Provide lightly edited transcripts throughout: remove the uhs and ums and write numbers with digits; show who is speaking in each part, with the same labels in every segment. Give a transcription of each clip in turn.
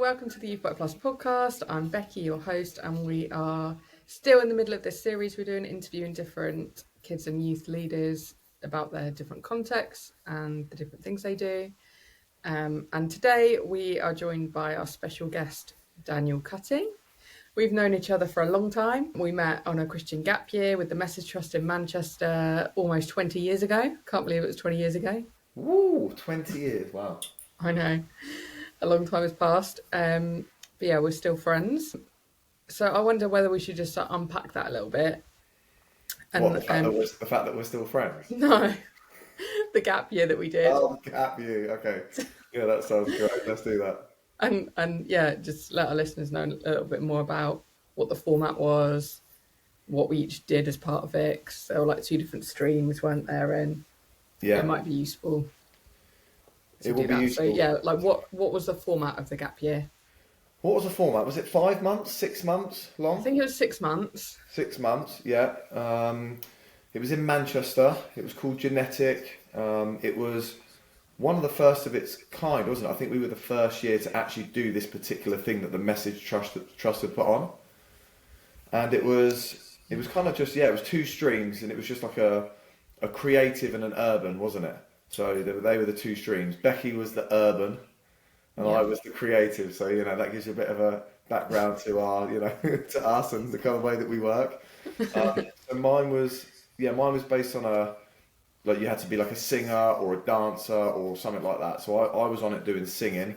Speaker 1: welcome to the Youthwork Plus podcast. I'm Becky, your host, and we are still in the middle of this series. We're doing interviewing different kids and youth leaders about their different contexts and the different things they do. And today we are joined by our special guest, Daniel Cutting. We've known each other for a long time. We met on a Christian gap year with the Message Trust in Manchester almost 20 years ago. Can't believe it was 20 years ago.
Speaker 2: Woo, 20 years, wow.
Speaker 1: I know. A long time has passed. But yeah, we're still friends. So I wonder whether we should just unpack that a little bit. And
Speaker 2: What, the fact that we're still friends?
Speaker 1: no, the gap year that we did.
Speaker 2: Oh, gap you, okay. Yeah, that sounds great. Let's do that.
Speaker 1: And yeah, just let our listeners know a little bit more about what the format was, what we each did as part of it. 'Cause there were like two different streams, weren't there? And
Speaker 2: Yeah,
Speaker 1: it might be useful.
Speaker 2: it will be useful.
Speaker 1: So yeah, like what was the format of the gap year?
Speaker 2: What was the format? Was it 5 months, 6 months
Speaker 1: I
Speaker 2: long?
Speaker 1: think it was 6 months.
Speaker 2: 6 months, yeah. It was in Manchester. It was called Genetic. It was one of the first of its kind, wasn't it? I think we were the first year to actually do this particular thing that the Message Trust had put on. And it was kind of just, it was two streams, and it was just like a creative and an urban, wasn't it? So they were the two streams. Becky was the urban, and I was the creative. So, that gives you a bit of a background to our, to us and the kind of way that we work. So mine was based on you had to be like a singer or a dancer or something like that. So I was on it doing singing,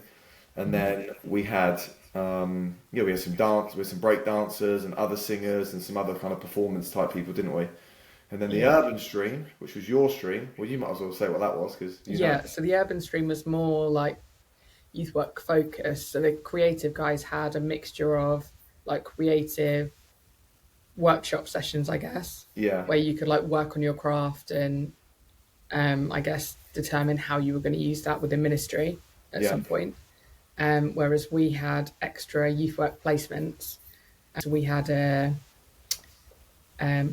Speaker 2: and then we had, we had some dance with some break dancers and other singers and some other kind of performance type people, didn't we? And then the urban stream, which was your stream, well, you might as well say what that was, because
Speaker 1: so the urban stream was more like youth work focused. So the creative guys had a mixture of like creative workshop sessions, I guess, where you could like work on your craft and I guess determine how you were going to use that within ministry at some point. Whereas we had extra youth work placements. So we had a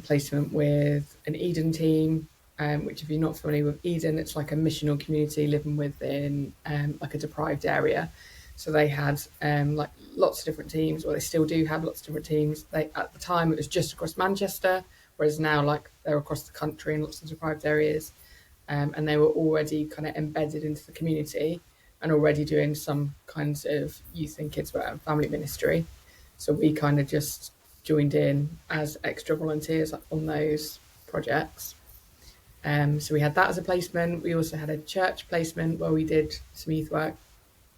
Speaker 1: placement with an Eden team, which if you're not familiar with Eden, it's like a missional community living within like a deprived area. So they had like lots of different teams, or they still do have lots of different teams. At the time it was just across Manchester, whereas now like they're across the country in lots of deprived areas. And they were already kind of embedded into the community and already doing some kinds of youth and kids work and family ministry. So we kind of just joined in as extra volunteers on those projects. So we had that as a placement. We also had a church placement where we did some youth work.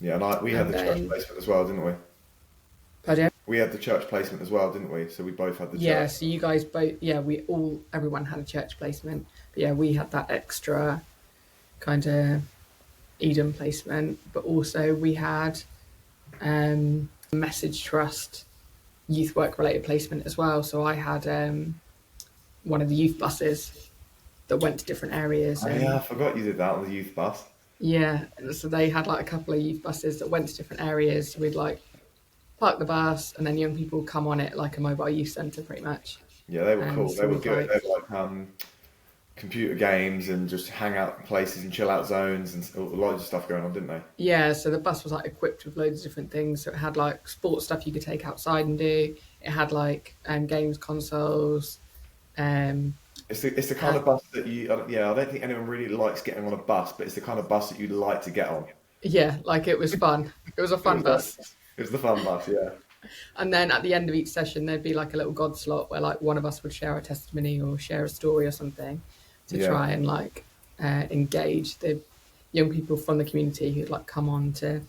Speaker 1: Yeah, and
Speaker 2: we had the church placement as well, didn't we?
Speaker 1: Pardon?
Speaker 2: We had the church placement as well, didn't we? So we both had the church.
Speaker 1: Yeah, so you guys both, everyone had a church placement. But yeah, we had that extra kind of Eden placement, but also we had Message Trust youth work related placement as well. So I had one of the youth buses that went to different areas.
Speaker 2: Yeah, I forgot you did that on the youth bus.
Speaker 1: Yeah, so they had like a couple of youth buses that went to different areas. So we'd like park the bus, and then young people come on it like a mobile youth centre, pretty much.
Speaker 2: Yeah, they were cool. So they were good. They were like computer games and just hang out places and chill out zones and loads of stuff going on, didn't they?
Speaker 1: Yeah, so the bus was like equipped with loads of different things. So it had like sports stuff you could take outside and do. It had like games consoles.
Speaker 2: It's the kind of bus that I don't think anyone really likes getting on a bus, but it's the kind of bus that you'd like to get on.
Speaker 1: Yeah, like it was fun. It was a fun bus.
Speaker 2: It was the fun bus, yeah.
Speaker 1: And then at the end of each session, there'd be like a little God slot where like one of us would share a testimony or share a story or something to try and like engage the young people from the community who'd like come on to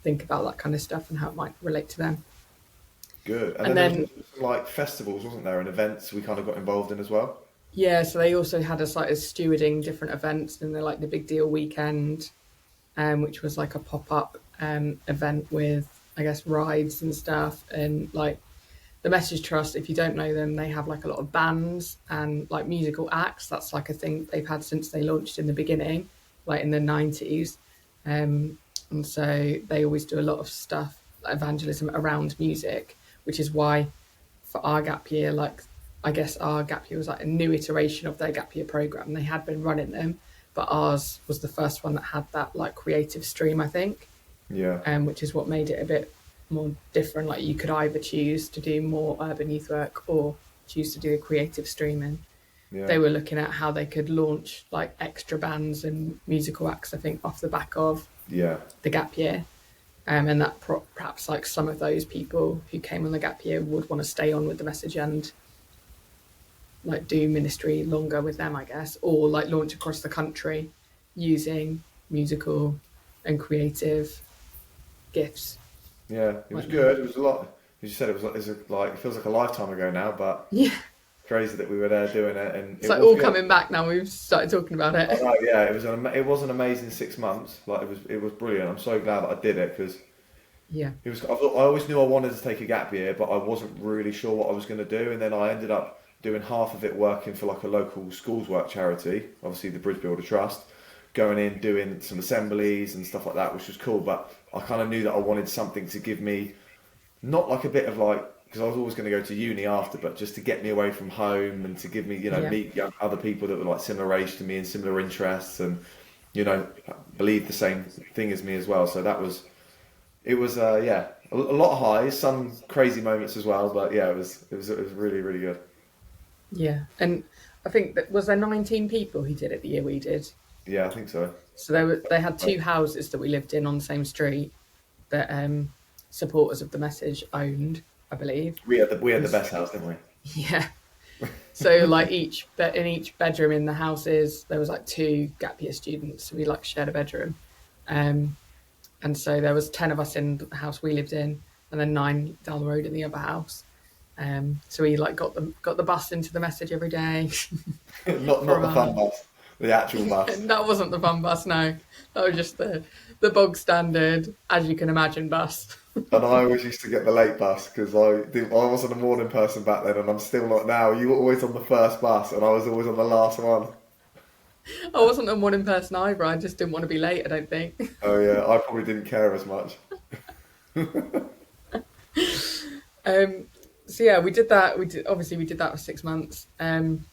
Speaker 1: think about that kind of stuff and how it might relate to them.
Speaker 2: Good. And then there was some, like festivals, wasn't there, and events we kind of got involved in as well?
Speaker 1: Yeah, so they also had us like as stewarding different events, and they're like the Big Deal Weekend, which was like a pop-up event with, I guess, rides and stuff. And like the Message Trust, if you don't know them, they have like a lot of bands and like musical acts. That's like a thing they've had since they launched in the beginning, like in the 90s. And so they always do a lot of stuff, evangelism around music, which is why for our gap year, like I guess our gap year was like a new iteration of their gap year program. They had been running them, but ours was the first one that had that like creative stream, I think.
Speaker 2: Yeah.
Speaker 1: Which is what made it a bit more different. Like you could either choose to do more urban youth work or choose to do the creative streaming.
Speaker 2: Yeah.
Speaker 1: They were looking at how they could launch like extra bands and musical acts, I think, off the back of
Speaker 2: Yeah.
Speaker 1: the gap year. And that perhaps like some of those people who came on the gap year would want to stay on with the message and like do ministry longer with them, I guess, or like launch across the country using musical and creative gifts.
Speaker 2: Yeah. It was
Speaker 1: Like,
Speaker 2: good. It was a lot. As you said, like it feels like a lifetime ago now, but
Speaker 1: yeah,
Speaker 2: crazy that we were there doing it, and
Speaker 1: it's
Speaker 2: it
Speaker 1: like
Speaker 2: was
Speaker 1: all
Speaker 2: good.
Speaker 1: coming back now. We've started talking about
Speaker 2: I
Speaker 1: it.
Speaker 2: know, yeah, it was an amazing 6 months. Like it was brilliant. I'm so glad that I did it because
Speaker 1: Yeah,
Speaker 2: it was. I always knew I wanted to take a gap year, but I wasn't really sure what I was going to do. And then I ended up doing half of it working for like a local schools work charity, obviously the Bridge Builder Trust, going in doing some assemblies and stuff like that, which was cool. But I kind of knew that I wanted something to give me not like a bit of like because I was always going to go to uni after, but just to get me away from home and to give me,
Speaker 1: yeah,
Speaker 2: meet other people that were like similar age to me and similar interests and, believe the same thing as me as well. So it was, yeah, a lot of highs, some crazy moments as well, but yeah, it was really, really good.
Speaker 1: yeah. And I think that was there 19 people who did it the year we did.
Speaker 2: Yeah, I think so.
Speaker 1: So they had two houses that we lived in on the same street that supporters of the message owned, I believe.
Speaker 2: We had
Speaker 1: And
Speaker 2: the best house, didn't we?
Speaker 1: yeah, so like in each bedroom in the houses there was like two gap year students. So we like shared a bedroom, um, and so there was 10 of us in the house we lived in, and then 9 down the road in the other house. So we like got the bus into the message every day
Speaker 2: Not
Speaker 1: from
Speaker 2: the fun bus, the actual bus.
Speaker 1: that wasn't the fun bus, no. That was just the bog standard, as you can imagine, bus.
Speaker 2: And I always used to get the late bus because I wasn't a morning person back then, and I'm still not now. You were always on the first bus, and I was always on the last one.
Speaker 1: I wasn't a morning person either. I just didn't want to be late, I don't think.
Speaker 2: Oh yeah, I probably didn't care as much.
Speaker 1: Um, so yeah, we did that. We did that for 6 months. And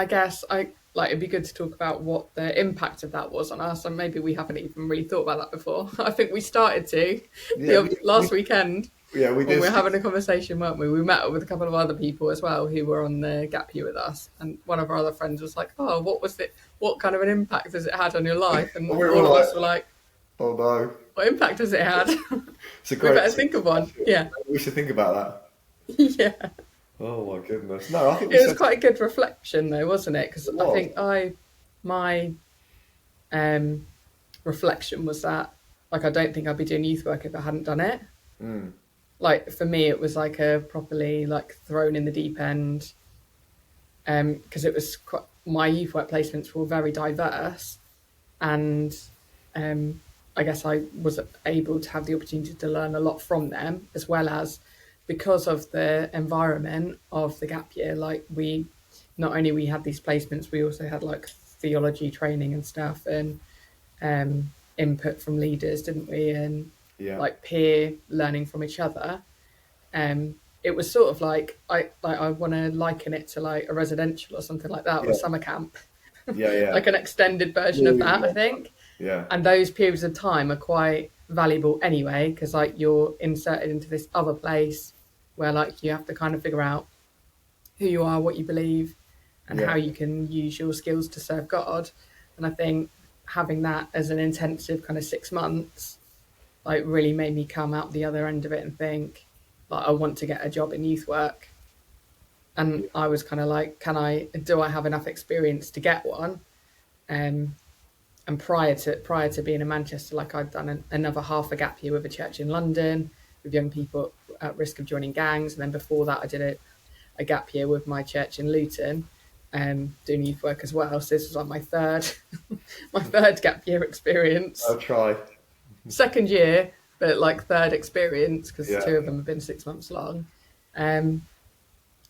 Speaker 1: I guess it'd be good to talk about what the impact of that was on us. And maybe we haven't even really thought about that before. I think we started to
Speaker 2: Yeah,
Speaker 1: last weekend
Speaker 2: we
Speaker 1: when
Speaker 2: did.
Speaker 1: we were having a conversation, weren't we? We met up with a couple of other people as well who were on the gap year with us. And one of our other friends was like, "Oh, what was it? What kind of an impact has it had on your life?" And
Speaker 2: And we were
Speaker 1: all
Speaker 2: all
Speaker 1: of
Speaker 2: like,
Speaker 1: us were like,
Speaker 2: "Oh no,
Speaker 1: "What impact has it had?"
Speaker 2: it's a
Speaker 1: We better
Speaker 2: great."
Speaker 1: think of one. Yeah,
Speaker 2: We should think about that.
Speaker 1: yeah.
Speaker 2: Oh my goodness. No, I think we
Speaker 1: It was
Speaker 2: said
Speaker 1: quite a good reflection, though, wasn't it? Because
Speaker 2: it
Speaker 1: I
Speaker 2: was.
Speaker 1: think my reflection was that like I don't think I'd be doing youth work if I hadn't done it.
Speaker 2: Mm,
Speaker 1: Like for me, it was like a properly like thrown in the deep end, because it was quite, my youth work placements were very diverse, and um, I guess I was able to have the opportunity to learn a lot from them, as well as because of the environment of the gap year. Like we, not only we had these placements, we also had like theology training and stuff, and input from leaders, didn't we? And
Speaker 2: yeah,
Speaker 1: like peer learning from each other. It was sort of like I want to liken it to like a residential or something like that, or
Speaker 2: yeah,
Speaker 1: a summer camp,
Speaker 2: yeah,
Speaker 1: like an extended version of that, I
Speaker 2: yeah,
Speaker 1: think.
Speaker 2: yeah,
Speaker 1: And those periods of time are quite valuable anyway, because like you're inserted into this other place where like you have to kind of figure out who you are, what you believe, and how
Speaker 2: yeah,
Speaker 1: you can use your skills to serve God. And I think having that as an intensive kind of 6 months like really made me come out the other end of it and think like I want to get a job in youth work. And I was kind of like, do I have enough experience to get one? Um, and prior to being in Manchester, like I'd done another half a gap year with a church in London with young people at risk of joining gangs, and then before that I did a gap year with my church in Luton, doing youth work as well. So this was like my third my third gap year experience.
Speaker 2: I'll try.
Speaker 1: Second year, but like third experience because
Speaker 2: Yeah,
Speaker 1: two of them have been 6 months long. Um,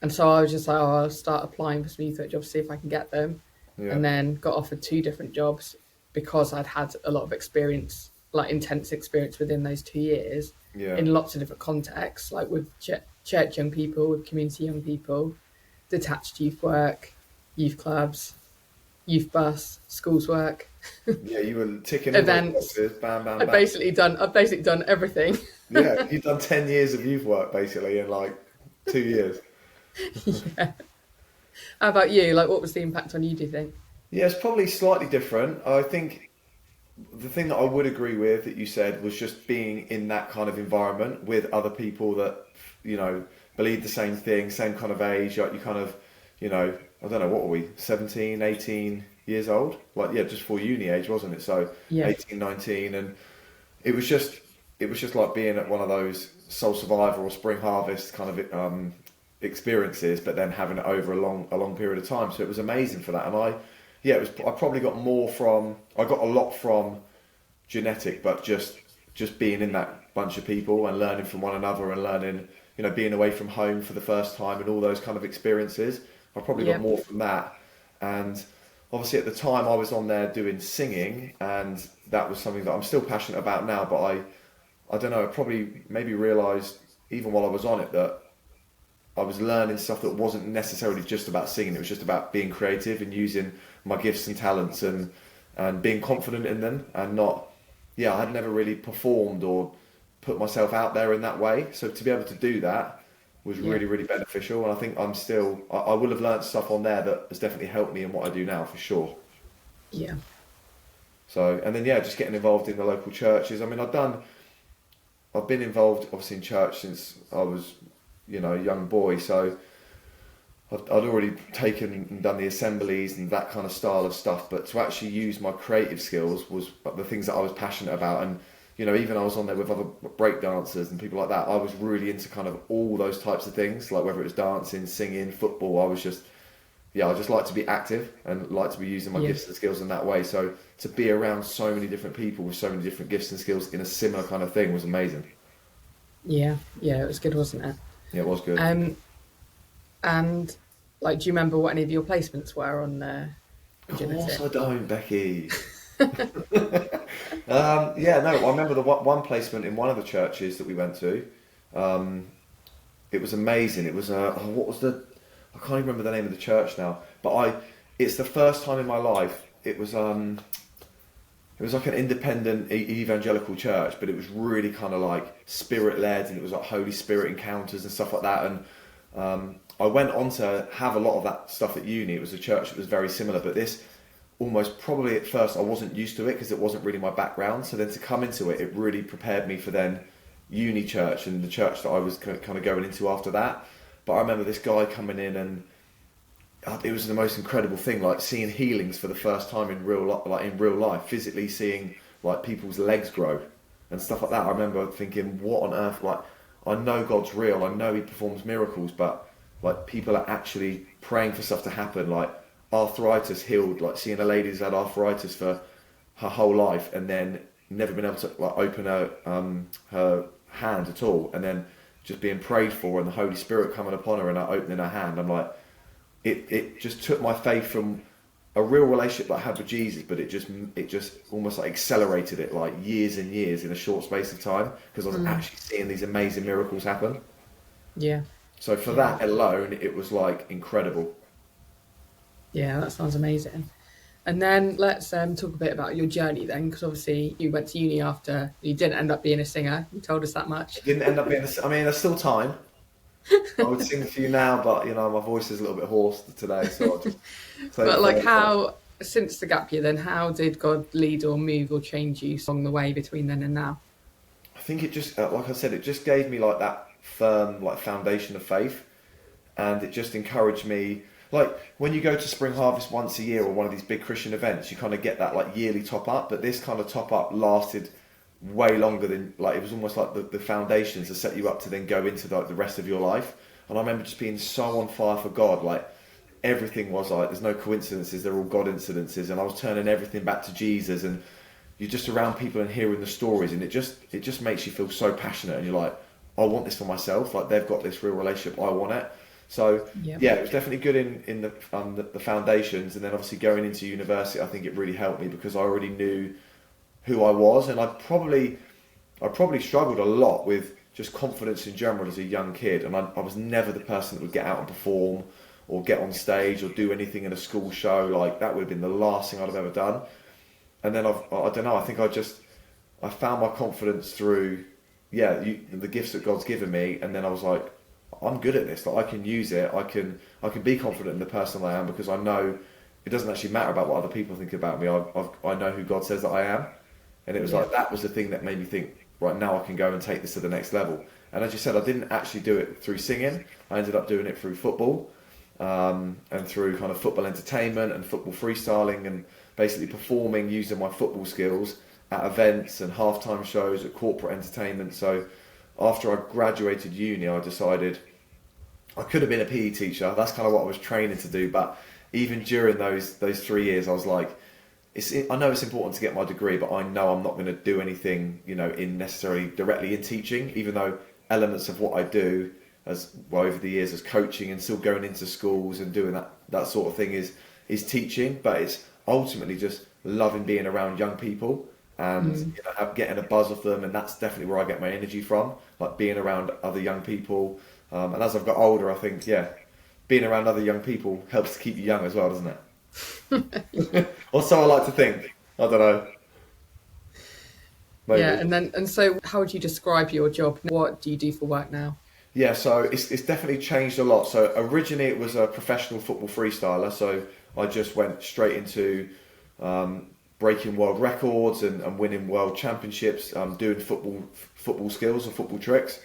Speaker 1: and so I was just like, oh, I'll start applying for some youth work jobs, see if I can get them.
Speaker 2: yeah,
Speaker 1: And then got offered two different jobs because I'd had a lot of experience, like intense experience within those 2 years
Speaker 2: yeah,
Speaker 1: in lots of different contexts, like with church young people, with community young people, detached youth work, youth clubs, youth bus, schools work.
Speaker 2: Yeah, you were ticking all those
Speaker 1: events.
Speaker 2: boxes, bam, bam,
Speaker 1: I've
Speaker 2: bam.
Speaker 1: basically done everything.
Speaker 2: Yeah, you've done 10 years of youth work basically in like 2 years.
Speaker 1: Yeah. How about you? Like, what was the impact on you, do you think?
Speaker 2: Yeah, it's probably slightly different. I think the thing that I would agree with that you said was just being in that kind of environment with other people that, you know, believe the same thing, same kind of age. Like you kind of, you know, I don't know, what were we, 17, 18 years old? Like, yeah, just for uni age, wasn't it? So
Speaker 1: Yeah.
Speaker 2: 18, 19. And it was just, it was just like being at one of those Soul Survivor or Spring Harvest kind of experiences, but then having it over a long period of time. So it was amazing for that. And yeah, it was. I probably got more from. I got a lot from genetic, but just being in that bunch of people and learning from one another and learning, you know, being away from home for the first time and all those kind of experiences. I probably got
Speaker 1: Yeah.
Speaker 2: more from that. And obviously at the time I was on there doing singing, and that was something that I'm still passionate about now. But I don't know. I probably maybe realised even while I was on it that I was learning stuff that wasn't necessarily just about singing. It was just about being creative and using my gifts and talents and being confident in them and not. Yeah, I had never really performed or put myself out there in that way. So to be able to do that was
Speaker 1: Yeah.
Speaker 2: really, really beneficial. And I think I'm still. I will have learned stuff on there that has definitely helped me in what I do now for sure.
Speaker 1: Yeah.
Speaker 2: So and then yeah, just getting involved in the local churches. I mean, I've been involved obviously in church since I was, you know, a young boy. So I'd already taken and done the assemblies and that kind of style of stuff, but to actually use my creative skills was the things that I was passionate about. And, you know, even I was on there with other break dancers and people like that. I was really into kind of all those types of things, like whether it was dancing, singing, football. I was just, yeah, I just like to be active and like to be using my
Speaker 1: Yeah.
Speaker 2: gifts and skills in that way. So to be around so many different people with so many different gifts and skills in a similar kind of thing was amazing.
Speaker 1: Yeah. Yeah. It was good, wasn't it?
Speaker 2: Yeah, it was good.
Speaker 1: Um, and like, do you remember what any of your placements were on
Speaker 2: Of course
Speaker 1: genetic?
Speaker 2: I don't, Becky. Yeah, no, I remember the one placement in one of the churches that we went to. Um, it was amazing. It was what was the? I can't even remember the name of the church now. But it's the first time in my life. It was like an independent evangelical church, but it was really kind of like spirit led, and it was like Holy Spirit encounters and stuff like that. And I went on to have a lot of that stuff at uni. It was a church that was very similar, but this almost probably at first I wasn't used to it because it wasn't really my background. So then to come into it, it really prepared me for then uni church and the church that I was kind of going into after that. But I remember this guy coming in and it was the most incredible thing, like seeing healings for the first time in like in real life, physically seeing like people's legs grow and stuff like that. I remember thinking, what on earth? Like, I know God's real, I know He performs miracles, but like people are actually praying for stuff to happen. Like arthritis healed, like seeing a lady who's had arthritis for her whole life and then never been able to like open her hand at all, and then just being prayed for and the Holy Spirit coming upon her and her opening her hand. I'm like, it just took my faith from a real relationship that I had with Jesus, but it just almost like accelerated it like years and years in a short space of time because I was actually seeing these amazing miracles happen.
Speaker 1: Yeah.
Speaker 2: So for
Speaker 1: Yeah.
Speaker 2: that alone, it was like incredible.
Speaker 1: Yeah. That sounds amazing. And then let's talk a bit about your journey then, because obviously you went to uni after you didn't end up being a singer. You told us that much.
Speaker 2: It didn't end up being. I mean, there's still time. I would sing for you now, but you know my voice is a little bit hoarse today, so I'll just save it
Speaker 1: But
Speaker 2: for
Speaker 1: like,
Speaker 2: later.
Speaker 1: how since the gap year, then how did God lead or move or change you along the way between then and now?
Speaker 2: I think it just, like I said, it just gave me like that firm like foundation of faith, and it just encouraged me. Like when you go to Spring Harvest once a year or one of these big Christian events, you kind of get that like yearly top up. But this kind of top up lasted way longer than like it was almost like the foundations to set you up to then go into like the rest of your life. And I remember just being so on fire for God, like everything was like there's no coincidences, they're all God incidences, and I was turning everything back to Jesus. And you're just around people and hearing the stories, and it just makes you feel so passionate, and you're like, I want this for myself. Like they've got this real relationship, I want it. So
Speaker 1: Yeah.
Speaker 2: yeah, it was definitely good in the foundations, and then obviously going into university, I think it really helped me because I already knew who I was, and I probably struggled a lot with just confidence in general as a young kid, and I was never the person that would get out and perform or get on stage or do anything in a school show. Like that would have been the last thing I'd have ever done. and then I don't know, I think I found my confidence through, the gifts that God's given me, and then I was like, I'm good at this. Like I can use it. I can be confident in the person I am because I know it doesn't actually matter about what other people think about me. I know who God says that I am, and it was like that was the thing that made me think, right now I can go and take this to the next level. And as you said, I didn't actually do it through singing. I ended up doing it through football, and through kind of football entertainment and football freestyling, and basically performing using my football skills at events and halftime shows at corporate entertainment. So after I graduated uni, I decided I could have been a PE teacher. That's kind of what I was training to do. But even during those 3 years, I was like, I know it's important to get my degree, but I know I'm not going to do anything, in necessarily directly in teaching, even though elements of what I do as well over the years as coaching and still going into schools and doing that sort of thing is teaching. But it's ultimately just loving being around young people and getting a buzz of them, and that's definitely where I get my energy from, like being around other young people. And as I've got older, I think being around other young people helps to keep you young as well, doesn't it? Or so I like to think. I don't know. Maybe.
Speaker 1: Yeah, and so how would you describe your job? What do you do for work now?
Speaker 2: Yeah, so it's definitely changed a lot. So originally it was a professional football freestyler, so I just went straight into breaking world records and winning world championships, doing football skills and football tricks.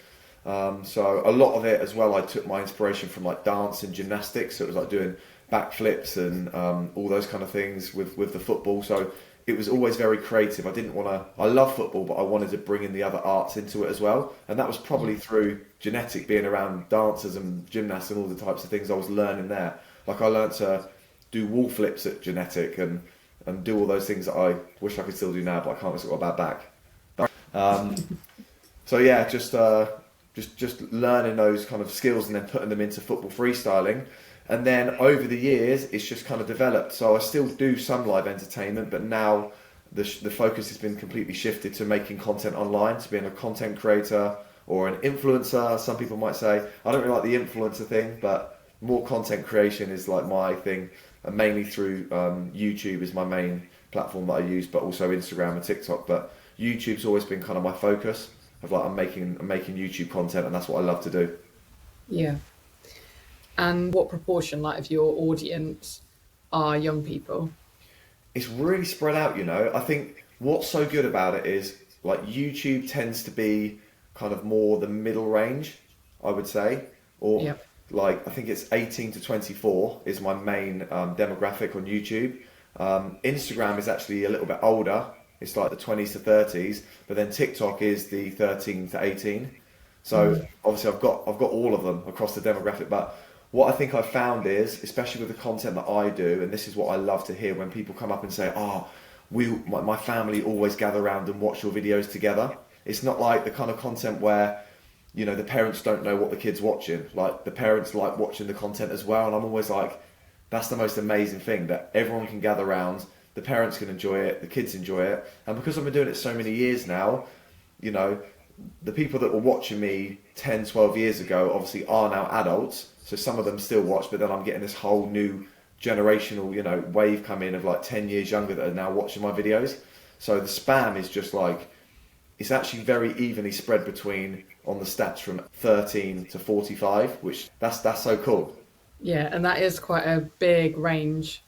Speaker 2: So a lot of it as well, I took my inspiration from like dance and gymnastics. So it was like doing backflips and all those kind of things with the football. So it was always very creative. I love football, but I wanted to bring in the other arts into it as well. And that was probably through genetic, being around dancers and gymnasts and all the types of things I was learning there. Like I learned to do wall flips at genetic and do all those things that I wish I could still do now, but I can't because I've got a bad back. So yeah, just learning those kind of skills and then putting them into football freestyling. And then over the years, it's just kind of developed. So I still do some live entertainment, but now the focus has been completely shifted to making content online, to being a content creator or an influencer, some people might say. I don't really like the influencer thing, but more content creation is like my thing. And mainly through YouTube is my main platform that I use, but also Instagram and TikTok. But YouTube's always been kind of my focus. Of like I'm making YouTube content, and that's what I love to do.
Speaker 1: Yeah. And what proportion, like, of your audience are young people?
Speaker 2: It's really spread out, I think what's so good about it is like YouTube tends to be kind of more the middle range, I would say, or like I think it's 18 to 24 is my main demographic on YouTube. Instagram is actually a little bit older. It's like the 20s to 30s, but then TikTok is the 13 to 18. So obviously I've got all of them across the demographic. But what I think I've found is, especially with the content that I do, and this is what I love to hear when people come up and say, my family always gather around and watch your videos together. It's not like the kind of content where, the parents don't know what the kid's watching. Like the parents like watching the content as well. And I'm always like, that's the most amazing thing, that everyone can gather around. The parents can enjoy it, the kids enjoy it. And because I've been doing it so many years now, the people that were watching me 10, 12 years ago obviously are now adults. So some of them still watch, but then I'm getting this whole new generational, wave come in of like 10 years younger that are now watching my videos. So the spam is just like, it's actually very evenly spread between, on the stats, from 13 to 45, which that's so cool.
Speaker 1: Yeah, and that is quite a big range,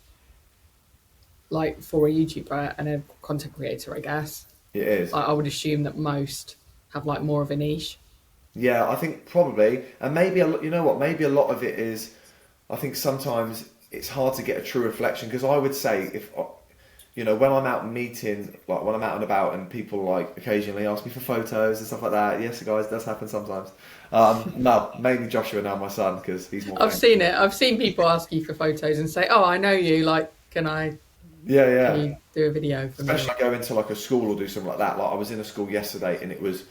Speaker 1: like for a YouTuber and a content creator, I guess.
Speaker 2: It is.
Speaker 1: I would assume that most have like more of a niche.
Speaker 2: Yeah, I think probably, and maybe maybe a lot of it is, I think sometimes it's hard to get a true reflection, because I would say if when I'm out meeting, like when I'm out and about, and people like occasionally ask me for photos and stuff like that. Yes, guys, it does happen sometimes. No, mainly Joshua now, my son, because he's more.
Speaker 1: I've seen it. I've seen people ask you for photos and say, "Oh, I know you. Like, can I?"
Speaker 2: Yeah.
Speaker 1: Can you do a video for me?
Speaker 2: Especially go into like a school or do something like that. Like I was in a school yesterday, and it was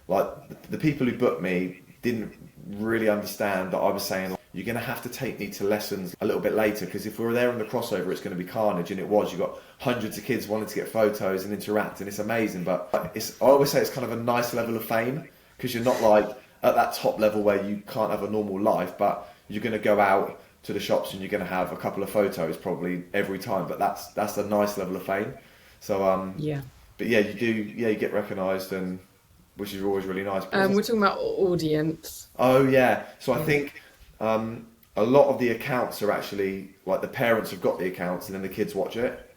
Speaker 2: like the people who booked me didn't really understand that I was saying, like, you're going to have to take me to lessons a little bit later, because if we're there on the crossover, it's going to be carnage. And it was. You got hundreds of kids wanting to get photos and interact, and it's amazing. But I always say it's kind of a nice level of fame, because you're not like at that top level where you can't have a normal life, but you're going to go out to the shops and you're going to have a couple of photos probably every time. But that's a nice level of fame. So
Speaker 1: Yeah.
Speaker 2: but yeah, you do, yeah, you get recognised, and which is always really nice. But
Speaker 1: We're talking about audience.
Speaker 2: oh yeah, so I
Speaker 1: Yeah.
Speaker 2: think a lot of the accounts are actually like the parents have got the accounts and then the kids watch it.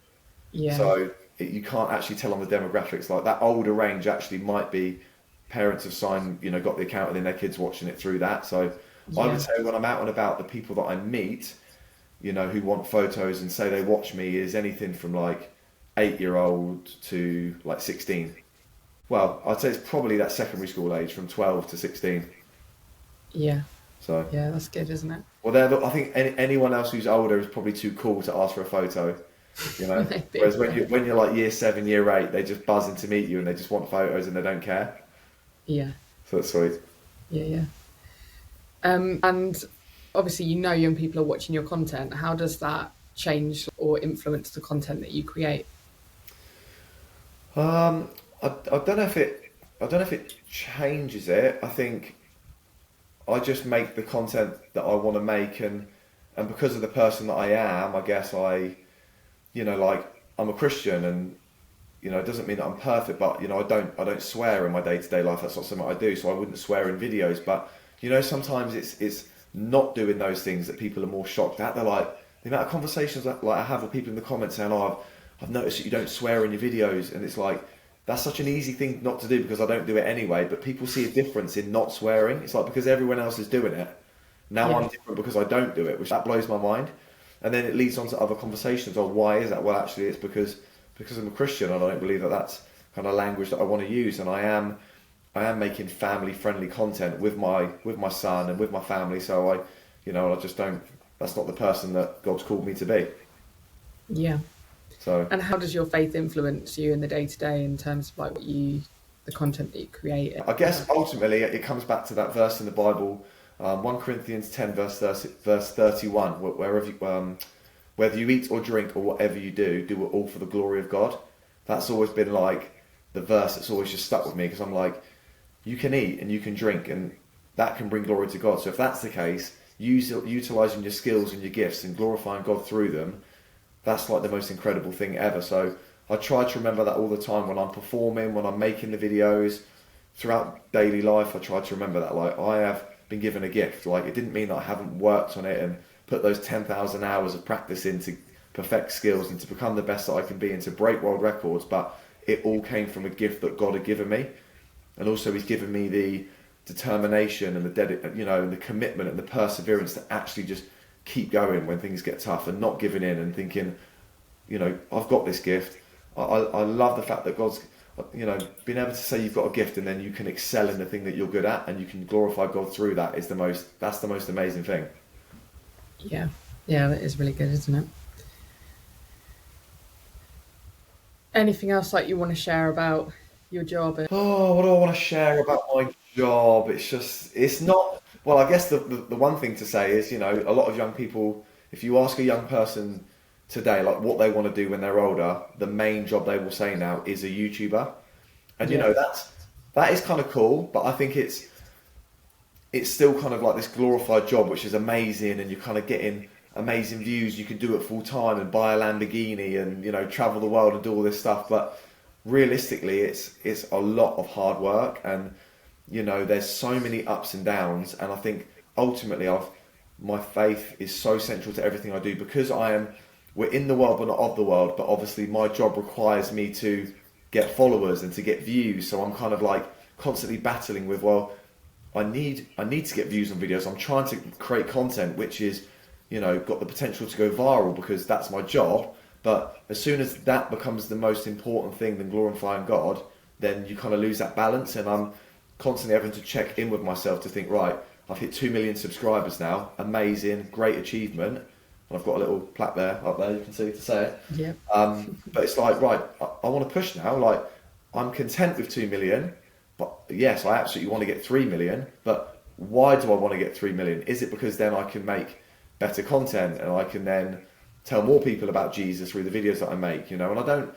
Speaker 1: Yeah.
Speaker 2: So you can't actually tell on the demographics. Like that older range actually might be parents have signed, you know, got the account and then their kids watching it through that. So I would
Speaker 1: Yeah.
Speaker 2: say when I'm out and about, the people that I meet, you know, who want photos and say they watch me is anything from like 8-year-old to like 16. Well, I'd say it's probably that secondary school age from 12 to 16.
Speaker 1: Yeah.
Speaker 2: So,
Speaker 1: Yeah. That's good, isn't it?
Speaker 2: well, I think anyone else who's older is probably too cool to ask for a photo, you know.
Speaker 1: Maybe.
Speaker 2: Whereas
Speaker 1: Yeah.
Speaker 2: when you're like year 7, year 8, they just buzzing to meet you and they just want photos and they don't care.
Speaker 1: Yeah.
Speaker 2: So that's sweet.
Speaker 1: Yeah. Yeah. And obviously, you know, young people are watching your content. How does that change or influence the content that you create?
Speaker 2: I don't know if it changes it. I think I just make the content that I want to make, and because of the person that I am, I guess you know, like I'm a Christian, and you know, it doesn't mean that I'm perfect, but you know, I don't swear in my day to day life. That's not something I do, so I wouldn't swear in videos. But you know, sometimes it's not doing those things that people are more shocked at. They're like the amount of conversations that like I have with people in the comments saying, "Oh, I've noticed that you don't swear in your videos," and it's like that's such an easy thing not to do because I don't do it anyway. But people see a difference in not swearing. It's like because everyone else is doing it, now
Speaker 1: Yeah.
Speaker 2: I'm different because I don't do it, which that blows my mind. And then it leads on to other conversations. Oh, why is that? Well, actually, it's because I'm a Christian and I don't believe that that's kind of language that I want to use. And I am making family friendly content with my son and with my family. So you know, I just don't. That's not the person that God's called me to be.
Speaker 1: Yeah.
Speaker 2: So
Speaker 1: And how does your faith influence you in the day to day in terms of like the content that you create?
Speaker 2: I guess ultimately it comes back to that verse in the Bible, 1 Corinthians 10 verse 31, wherever whether you eat or drink or whatever you do it all for the glory of God. That's always been like the verse that's always just stuck with me because I'm like, you can eat and you can drink and that can bring glory to God. So if that's the case, utilizing your skills and your gifts and glorifying God through them, that's like the most incredible thing ever. So I try to remember that all the time when I'm performing, when I'm making the videos, throughout daily life. I try to remember that like I have been given a gift. Like it didn't mean that I haven't worked on it and put those 10,000 hours of practice in to perfect skills and to become the best that I can be and to break world records, but it all came from a gift that God had given me. And also He's given me the determination and and the commitment and the perseverance to actually just keep going when things get tough and not giving in and thinking, you know, I've got this gift. I love the fact that God's, you know, being able to say you've got a gift and then you can excel in the thing that you're good at and you can glorify God through that that's the most amazing thing.
Speaker 1: Yeah. Yeah, that is really good, isn't it? Anything else like you want to share about your job?
Speaker 2: Oh, what do I want to share about my job? It's not, well, I guess the one thing to say is, you know, a lot of young people, if you ask a young person today, like what they want to do when they're older, the main job they will say now is a YouTuber. And, you
Speaker 1: Yeah.
Speaker 2: know, that is kind of cool, but I think it's still kind of like this glorified job, which is amazing, and you're kind of getting amazing views. You can do it full time and buy a Lamborghini and you know travel the world and do all this stuff. But realistically, it's a lot of hard work, and you know there's so many ups and downs. And I think ultimately, my faith is so central to everything I do because we're in the world but not of the world. But obviously, my job requires me to get followers and to get views. So I'm kind of like constantly battling with I need to get views on videos. I'm trying to create content which is, you know, got the potential to go viral because that's my job. But as soon as that becomes the most important thing than glorifying God, then you kind of lose that balance. And I'm constantly having to check in with myself to think, right, I've hit 2 million subscribers now. Amazing, great achievement. And I've got a little plaque there, up there, you can see to say it.
Speaker 1: Yeah.
Speaker 2: But it's like, right, I want to push now. Like, I'm content with 2 million. But yes, I absolutely want to get 3 million, but why do I want to get 3 million? Is it because then I can make better content and I can then tell more people about Jesus through the videos that I make, you know? And I don't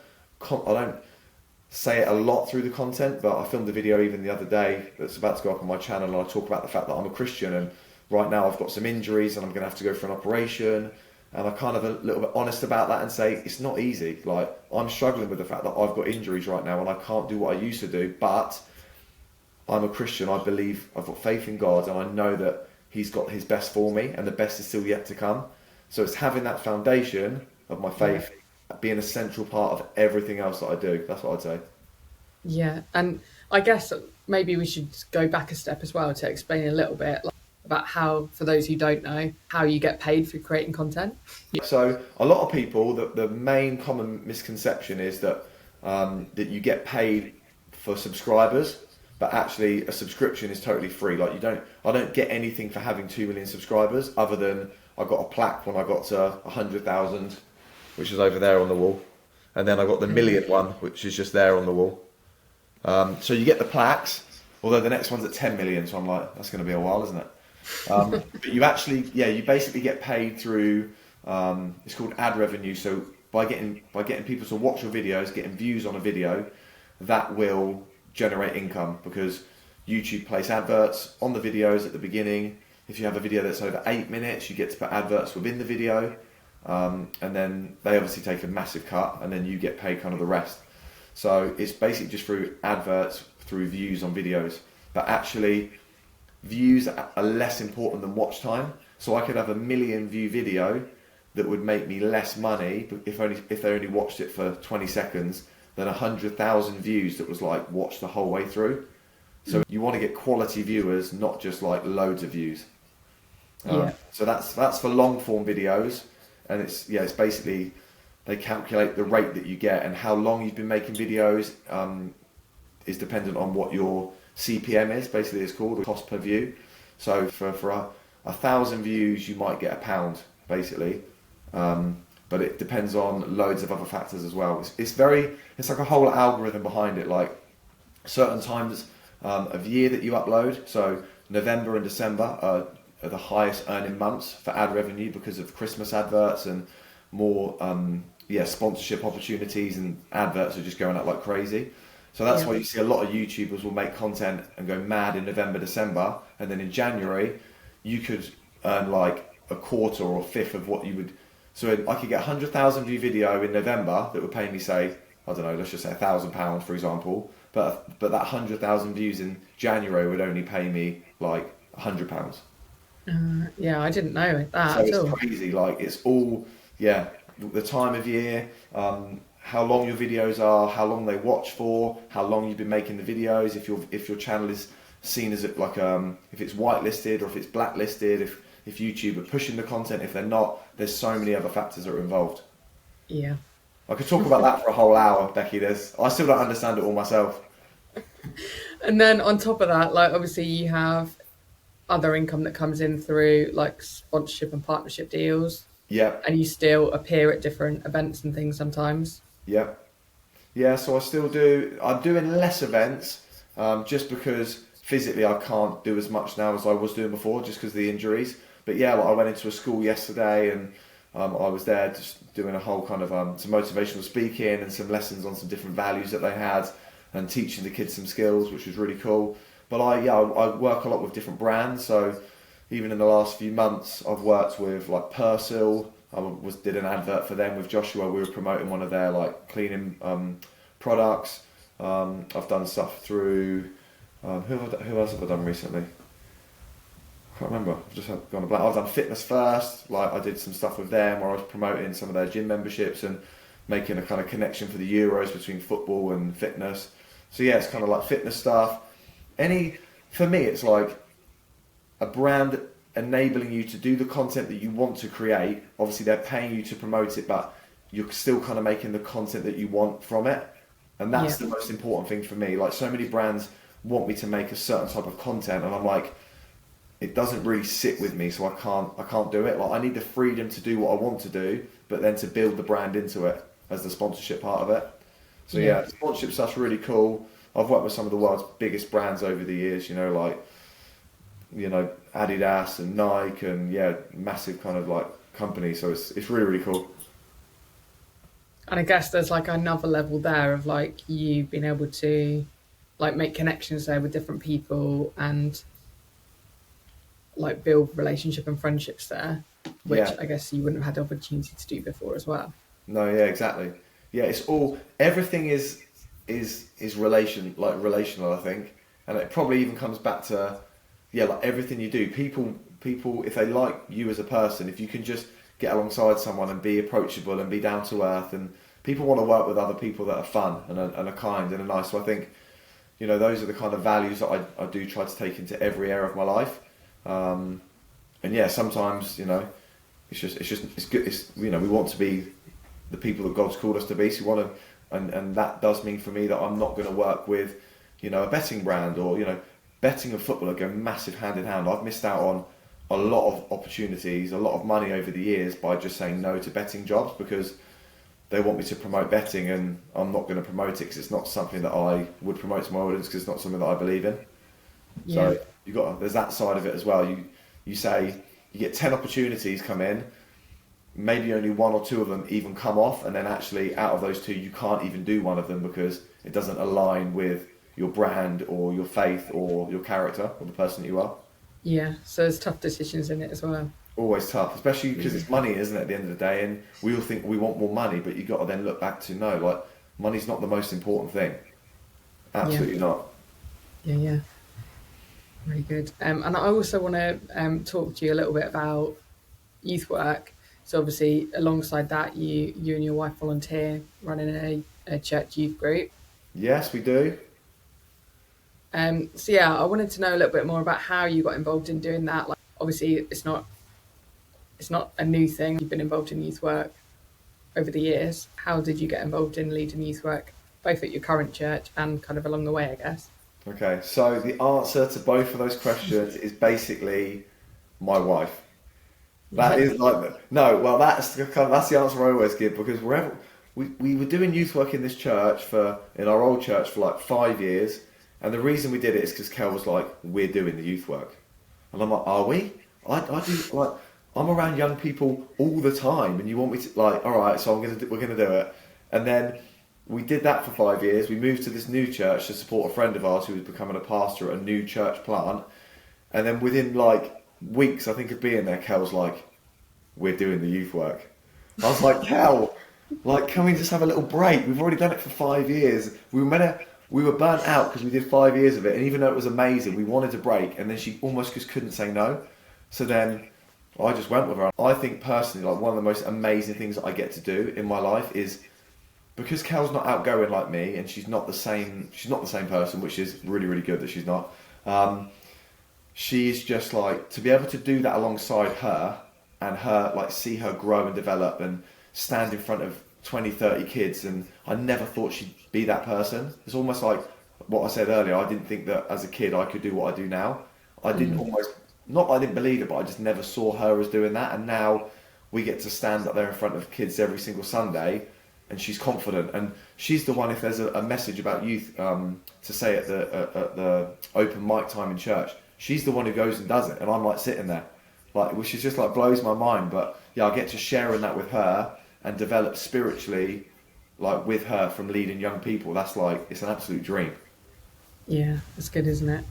Speaker 2: say it a lot through the content, but I filmed a video even the other day that's about to go up on my channel and I talk about the fact that I'm a Christian and right now I've got some injuries and I'm going to have to go for an operation and I kind of a little bit honest about that and say it's not easy. Like I'm struggling with the fact that I've got injuries right now and I can't do what I used to do, but I'm a Christian. I believe I've got faith in God, and I know that He's got His best for me, and the best is still yet to come. So it's having that foundation of my
Speaker 1: Yeah.
Speaker 2: faith being a central part of everything else that I do. That's what I'd say.
Speaker 1: Yeah, and I guess maybe we should go back a step as well to explain a little bit like, about how, for those who don't know, how you get paid for creating content.
Speaker 2: So a lot of people, the main common misconception is that that you get paid for subscribers, but actually a subscription is totally free. Like I don't get anything for having 2 million subscribers, other than I got a plaque when I got to 100,000, which is over there on the wall, and then I got the million one, which is just there on the wall. So you get the plaques, although the next one's at 10 million. So I'm like, that's going to be a while, isn't it? But you actually, yeah, you basically get paid through. It's called ad revenue. So by getting people to watch your videos, getting views on a video, that will generate income, because YouTube place adverts on the videos at the beginning. If you have a video that's over 8 minutes, you get to put adverts within the video, and then they obviously take a massive cut, and then you get paid kind of the rest. So it's basically just through adverts, through views on videos. But actually, views are less important than watch time. So I could have a 1 million view video that would make me less money if they only watched it for 20 seconds than 100,000 views that was like watched the whole way through. So you want to get quality viewers, not just like loads of views.
Speaker 1: Yeah.
Speaker 2: So that's for long form videos, and it's basically they calculate the rate that you get, and how long you've been making videos is dependent on what your CPM is. Basically, it's called cost per view. So for 1,000 views, you might get £1, basically. But it depends on loads of other factors as well. It's like a whole algorithm behind it. Like certain times of year that you upload. So November and December are the highest earning months for ad revenue because of Christmas adverts and more sponsorship opportunities, and adverts are just going up like crazy. So that's why you see a lot of YouTubers will make content and go mad in November, December, and then in January you could earn like a quarter or a fifth of what you would. So I could get 100,000 view video in November that would pay me, say, I don't know, let's just say £1,000 for example, but that 100,000 views in January would only pay me like £100.
Speaker 1: Yeah, I didn't know that
Speaker 2: So
Speaker 1: at
Speaker 2: it's
Speaker 1: all.
Speaker 2: crazy. Like it's all, the time of year, how long your videos are, how long they watch for, how long you've been making the videos. If your channel is seen as like if it's whitelisted or if it's blacklisted, if YouTube are pushing the content, if they're not, there's so many other factors that are involved.
Speaker 1: Yeah.
Speaker 2: I could talk about that for a whole hour, Becky. I still don't understand it all myself.
Speaker 1: And then on top of that, like obviously you have other income that comes in through like sponsorship and partnership deals,
Speaker 2: Yeah,
Speaker 1: and you still appear at different events and things sometimes.
Speaker 2: yeah, yeah. So I still do. I'm doing less events, just because physically I can't do as much now as I was doing before, just because of the injuries. But yeah, like I went into a school yesterday, and I was there just doing a whole kind of some motivational speaking and some lessons on some different values that they had, and teaching the kids some skills, which was really cool. But I work a lot with different brands. So even in the last few months, I've worked with like Persil. Did an advert for them with Joshua. We were promoting one of their like cleaning products. I've done stuff through who else have I done recently? I can't remember. I've just gone blank. I've done Fitness First. Like I did some stuff with them where I was promoting some of their gym memberships and making a kind of connection for the Euros between football and fitness. So yeah, it's kind of like fitness stuff. For me, it's like a brand enabling you to do the content that you want to create. Obviously, they're paying you to promote it, but you're still kind of making the content that you want from it. And that's the most important thing for me. Like so many brands want me to make a certain type of content, and I'm like, it doesn't really sit with me, so I can't do it. Like I need the freedom to do what I want to do, but then to build the brand into it as the sponsorship part of it. So yeah, sponsorship stuff's really cool. I've worked with some of the world's biggest brands over the years, like Adidas and Nike and massive kind of like companies. So it's really, really cool.
Speaker 1: And I guess there's like another level there of like you being able to like make connections there with different people, and like build relationship and friendships there, which
Speaker 2: Yeah.
Speaker 1: I guess you wouldn't have had the opportunity to do before as well.
Speaker 2: No, yeah, exactly. Yeah, it's all everything is relational, I think, and it probably even comes back to yeah, like everything you do. People, if they like you as a person, if you can just get alongside someone and be approachable and be down to earth, and people want to work with other people that are fun and are kind and are nice. So I think those are the kind of values that I do try to take into every area of my life. Um, and yeah, sometimes it's good. It's we want to be the people that God's called us to be. So we want to, and that does mean for me that I'm not going to work with, a betting brand or betting and football go massive hand in hand. I've missed out on a lot of opportunities, a lot of money over the years by just saying no to betting jobs because they want me to promote betting and I'm not going to promote it because it's not something that I would promote to my audience because it's not something that I believe in.
Speaker 1: Yeah.
Speaker 2: So there's that side of it as well. You say you get 10 opportunities come in, maybe only one or two of them even come off, and then actually out of those two you can't even do one of them because it doesn't align with your brand or your faith or your character or the person that you are.
Speaker 1: Yeah. So there's tough decisions in it as well.
Speaker 2: Always tough, especially because
Speaker 1: Yeah.
Speaker 2: it's money, isn't it, at the end of the day? And we all think we want more money, but you got to then look back to no, like money's not the most important thing.
Speaker 1: Yeah.
Speaker 2: Absolutely not.
Speaker 1: Yeah. Yeah. Very good. And I also want to talk to you a little bit about youth work. So obviously, alongside that, you and your wife volunteer running a church youth group.
Speaker 2: Yes, we do.
Speaker 1: So yeah, I wanted to know a little bit more about how you got involved in doing that. Like, obviously, it's not a new thing. You've been involved in youth work over the years. How did you get involved in leading youth work, both at your current church and kind of along the way, I guess?
Speaker 2: Okay, so the answer to both of those questions is basically my wife. That
Speaker 1: Yeah.
Speaker 2: is like no, well that's the answer I always give because wherever we were doing youth work in this church in our old church for like 5 years, and the reason we did it is because Kel was like, we're doing the youth work, and I'm like, are we? I do like I'm around young people all the time, and you want me to like, all right, so we're gonna do it, and then we did that for 5 years. We moved to this new church to support a friend of ours who was becoming a pastor at a new church plant, and then within like weeks, I think of being there, Kel's like, we're doing the youth work. I was like, Kel, like, can we just have a little break? We've already done it for 5 years. We were burnt out because we did 5 years of it, and even though it was amazing, we wanted a break, and then she almost just couldn't say no. So then I just went with her. I think personally, like one of the most amazing things that I get to do in my life is because Kel's not outgoing like me, and she's not the same. She's not the same person, which is really, really good that she's not. She's just like to be able to do that alongside her and her like see her grow and develop and stand in front of 20, 30 kids, and I never thought she'd be that person. It's almost like what I said earlier. I didn't think that as a kid I could do what I do now. I didn't almost not that I didn't believe it, but I just never saw her as doing that, and now we get to stand up there in front of kids every single Sunday, and she's confident, and she's the one if there's a message about youth to say at the open mic time in church, she's the one who goes and does it, and I'm like sitting there like, which is just like blows my mind. But yeah, I get to share in that with her and develop spiritually like with her from leading young people. That's like, it's an absolute dream.
Speaker 1: Yeah, that's good, isn't it?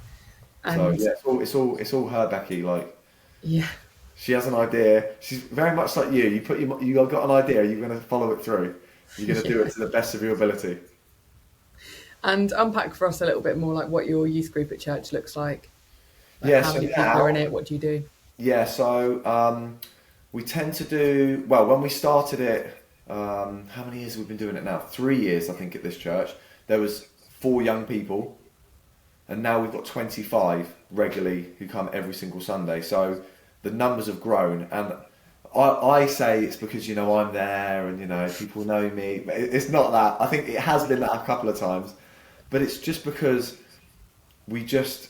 Speaker 2: So
Speaker 1: And
Speaker 2: yeah, it's all her, Becky. Like
Speaker 1: yeah,
Speaker 2: she has an idea. She's very much like you. You got an idea. You're going to follow it through. You're going to do
Speaker 1: yeah.
Speaker 2: it to the best of your ability.
Speaker 1: And unpack for us a little bit more like what your youth group at church looks like. Like
Speaker 2: Yeah.
Speaker 1: how
Speaker 2: So
Speaker 1: many people are in
Speaker 2: now,
Speaker 1: it? What do you do?
Speaker 2: yeah. So we tend to do well. When we started it, how many years have we been doing it now? 3 years, I think, at this church. There was 4 young people, and now we've got 25 regularly who come every single Sunday. So the numbers have grown, and I say it's because I'm there and people know me. But it's not that. I think it has been that a couple of times, but it's just because we just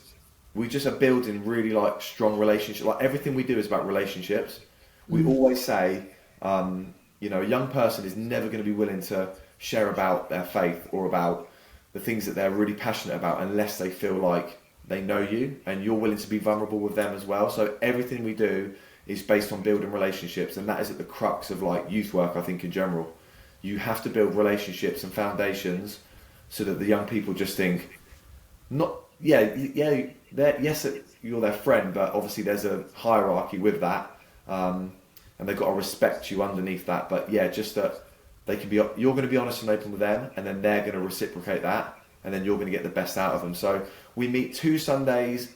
Speaker 2: we just are building really like strong relationships. Like everything we do is about relationships. We always say, a young person is never going to be willing to share about their faith or about the things that they're really passionate about unless they feel like they know you and you're willing to be vulnerable with them as well. So everything we do is based on building relationships, and that is at the crux of like youth work, I think, in general. You have to build relationships and foundations so that the young people just think, not yes, you're their friend, but obviously there's a hierarchy with that, and they've got to respect you underneath that. But yeah, just that they can be, you're going to be honest and open with them, and then they're going to reciprocate that, and then you're going to get the best out of them. So we meet 2 Sundays.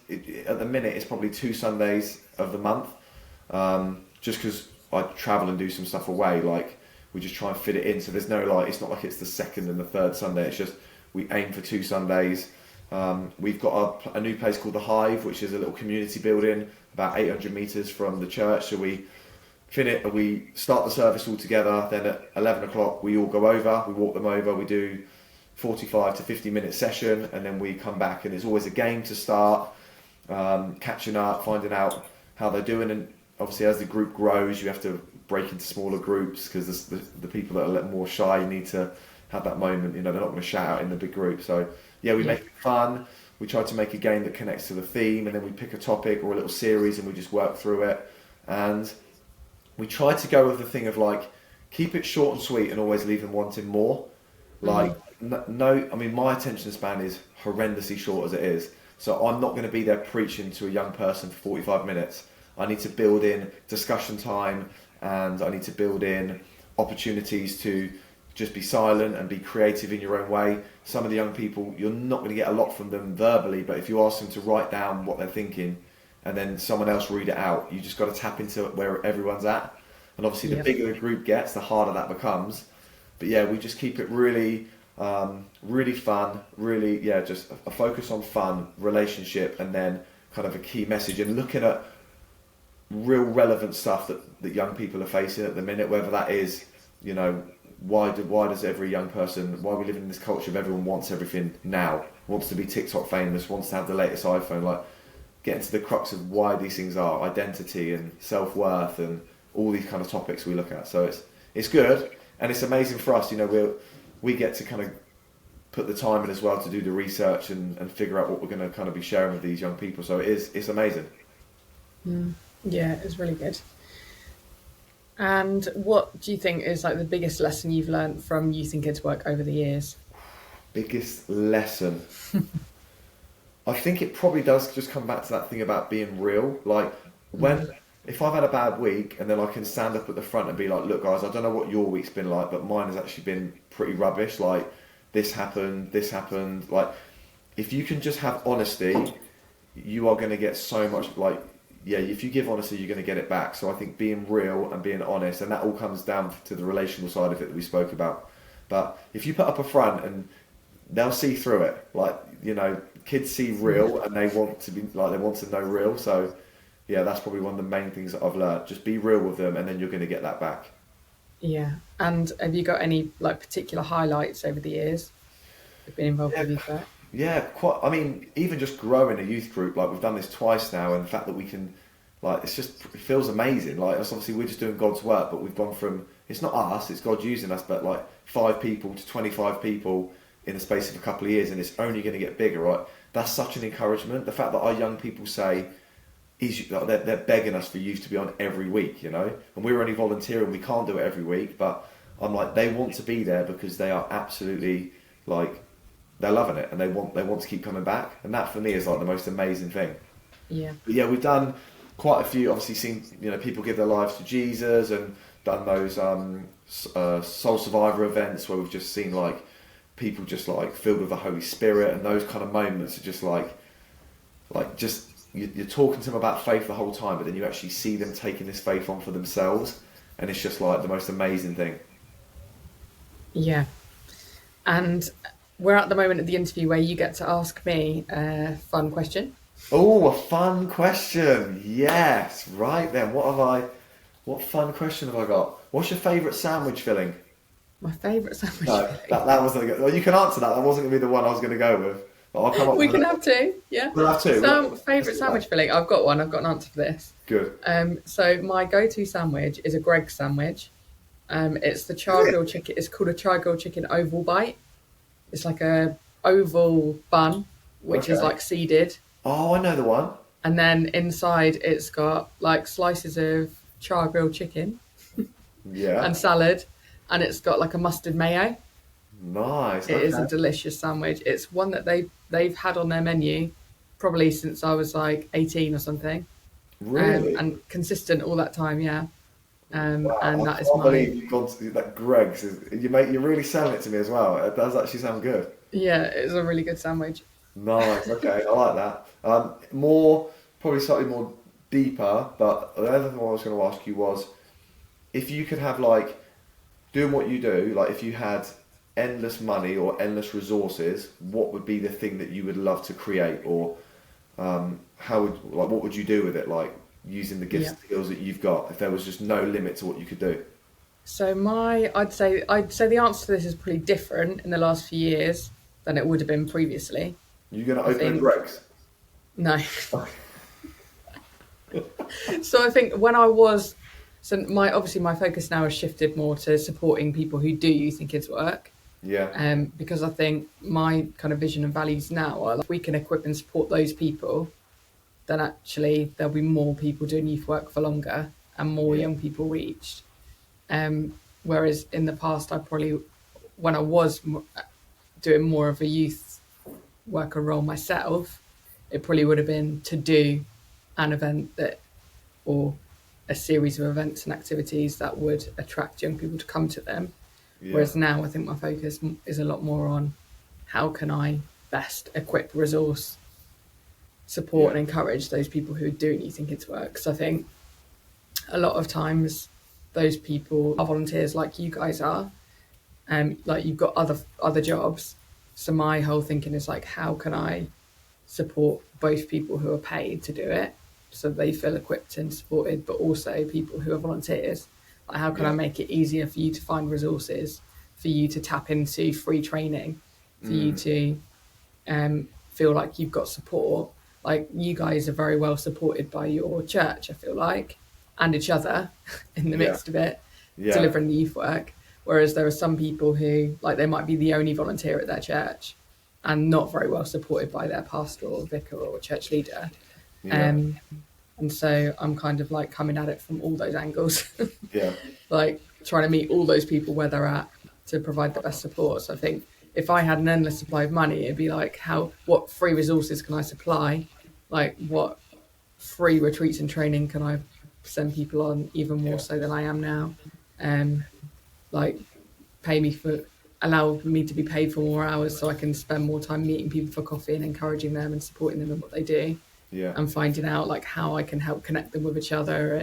Speaker 2: At the minute, it's probably 2 Sundays of the month, just because I travel and do some stuff away. Like we just try and fit it in. So there's no like, it's not like it's the second and the third Sunday. It's just we aim for 2 Sundays. We've got a new place called The Hive, which is a little community building about 800 metres from the church. So we start the service all together. Then at 11 o'clock, we all go over, we walk them over, we do 45 to 50 minute session, and then we come back, and there's always a game to start, catching up, finding out how they're doing. And obviously, as the group grows, you have to break into smaller groups because the people that are a little more shy need to have that moment. They're not going to shout out in the big group. So yeah, we make it fun. We try to make a game that connects to the theme, and then we pick a topic or a little series and we just work through it. And we try to go with the thing of like, keep it short and sweet and always leave them wanting more. Like, no, I mean, my attention span is horrendously short as it is. So I'm not going to be there preaching to a young person for 45 minutes. I need to build in discussion time, and I need to build in opportunities to just be silent and be creative in your own way. Some of the young people, you're not going to get a lot from them verbally, but if you ask them to write down what they're thinking and then someone else read it out, you just got to tap into where everyone's at. And obviously the bigger the group gets, the harder that becomes. But yeah, we just keep it really, really fun, really, just a focus on fun, relationship, and then kind of a key message, and looking at real relevant stuff that young people are facing at the minute, whether that is, why does every young person, why we live in this culture of everyone wants everything now, wants to be TikTok famous, wants to have the latest iPhone, like getting to the crux of why these things are, identity and self-worth and all these kind of topics we look at. So it's good, and it's amazing for us, we get to kind of put the time in as well to do the research and figure out what we're going to kind of be sharing with these young people. So it's amazing.
Speaker 1: Yeah, it's really good. And what do you think is like the biggest lesson you've learned from youth and kids work over the years?
Speaker 2: Biggest lesson? I think it probably does just come back to that thing about being real. Like if I've had a bad week, and then I can stand up at the front and be like, look guys, I don't know what your week's been like, but mine has actually been pretty rubbish. Like this happened. Like if you can just have honesty, you are going to get so much, if you give honesty, you're going to get it back. So I think being real and being honest, and that all comes down to the relational side of it that we spoke about. But if you put up a front, and they'll see through it, kids see real, and they want to know real. So yeah, that's probably one of the main things that I've learned. Just be real with them, and then you're going to get that back.
Speaker 1: Yeah. And have you got any like particular highlights over the years of being involved with youth work?
Speaker 2: Yeah, quite. I mean, even just growing a youth group, like we've done this twice now, and the fact that we can, it feels amazing. Like, it's obviously we're just doing God's work, but we've gone from, it's not us, it's God using us, but like 5 people to 25 people in the space of a couple of years, and it's only going to get bigger, right? That's such an encouragement. The fact that our young people say, they're begging us for youth to be on every week, and we're only volunteering, we can't do it every week, but I'm like, they want to be there because they are absolutely they're loving it, and they want to keep coming back, and that for me is like the most amazing thing.
Speaker 1: Yeah.
Speaker 2: But yeah, we've done quite a few. Obviously, seen people give their lives to Jesus, and done those soul survivor events where we've just seen people just filled with the Holy Spirit, and those kind of moments are just you're talking to them about faith the whole time, but then you actually see them taking this faith on for themselves, and it's just the most amazing thing.
Speaker 1: Yeah. And we're at the moment of the interview where you get to ask me a fun question.
Speaker 2: Oh, a fun question. Yes. Right then. What fun question have I got? What's your favourite sandwich filling?
Speaker 1: My favourite sandwich
Speaker 2: No,
Speaker 1: filling?
Speaker 2: that wasn't good. Well, you can answer that. That wasn't going to be the one I was going to go with. But I'll come up
Speaker 1: We
Speaker 2: with
Speaker 1: can have two, yeah.
Speaker 2: We'll have two.
Speaker 1: Favourite sandwich filling? I've got one. I've got an answer for this.
Speaker 2: Good.
Speaker 1: So my go-to sandwich is a Greggs sandwich. It's the char grilled chicken. It's called a char grilled chicken oval bite. It's like a oval bun, which is seeded.
Speaker 2: Oh, I know the one.
Speaker 1: And then inside it's got slices of char grilled chicken
Speaker 2: Yeah.
Speaker 1: and salad, and it's got a mustard mayo.
Speaker 2: Nice.
Speaker 1: It is a
Speaker 2: Okay.
Speaker 1: delicious sandwich. It's one that they've had on their menu probably since I was like 18 or something,
Speaker 2: Really?
Speaker 1: and consistent all that time. Yeah, and
Speaker 2: Wow. I
Speaker 1: that is
Speaker 2: can't
Speaker 1: my
Speaker 2: believe you've gone to that Greg's. You're really selling it to me as well. It does actually sound good.
Speaker 1: yeah. It's a really good sandwich.
Speaker 2: Nice. Okay. I like that. More, probably slightly more deeper, but the other thing I was going to ask you was if you could have like doing what you do, like if you had endless money or endless resources, what would be the thing that you would love to create, or how would like what would you do with it? Like using the gifts
Speaker 1: Yeah.
Speaker 2: and skills that you've got, if there was just no limit to what you could do.
Speaker 1: So I'd say the answer to this is pretty different in the last few years than it would have been previously.
Speaker 2: You're going to
Speaker 1: I
Speaker 2: open a
Speaker 1: think
Speaker 2: Greg's.
Speaker 1: no. So I think when I was so my obviously my focus now has shifted more to supporting people who do youth and kids work.
Speaker 2: Yeah,
Speaker 1: Because I think my kind of vision and values now are like, if we can equip and support those people, then actually there'll be more people doing youth work for longer and more
Speaker 2: yeah,
Speaker 1: young people reached. Whereas in the past, I probably, when I was doing more of a youth worker role myself, it probably would have been to do an event that, or a series of events and activities that would attract young people to come to them.
Speaker 2: yeah,
Speaker 1: Whereas now I think my focus is a lot more on how can I best equip, resource, support,
Speaker 2: yeah,
Speaker 1: and encourage those people who are doing youth and kids work. So I think a lot of times those people are volunteers like you guys are, and like you've got other jobs. So my whole thinking is like, how can I support both people who are paid to do it, so they feel equipped and supported, but also people who are volunteers. Like, how can I
Speaker 2: yeah.
Speaker 1: make it easier for you to find resources, for you to tap into free training, for you
Speaker 2: Mm,
Speaker 1: to feel like you've got support. Like you guys are very well supported by your church, I feel like, and each other in the
Speaker 2: yeah,
Speaker 1: midst of it,
Speaker 2: yeah,
Speaker 1: delivering the youth work. Whereas there are some people who, like, they might be the only volunteer at their church and not very well supported by their pastor or vicar or church leader.
Speaker 2: yeah,
Speaker 1: Um, and so I'm kind of like coming at it from all those angles,
Speaker 2: yeah,
Speaker 1: like trying to meet all those people where they're at to provide the best support. So I think if I had an endless supply of money, it'd be like, what free resources can I supply? Like, what free retreats and training can I send people on, even more
Speaker 2: yeah,
Speaker 1: so than I am now? Um, like, pay me for, allow me to be paid for more hours so I can spend more time meeting people for coffee and encouraging them and supporting them in what they do,
Speaker 2: yeah.
Speaker 1: and finding out like how I can help connect them with each other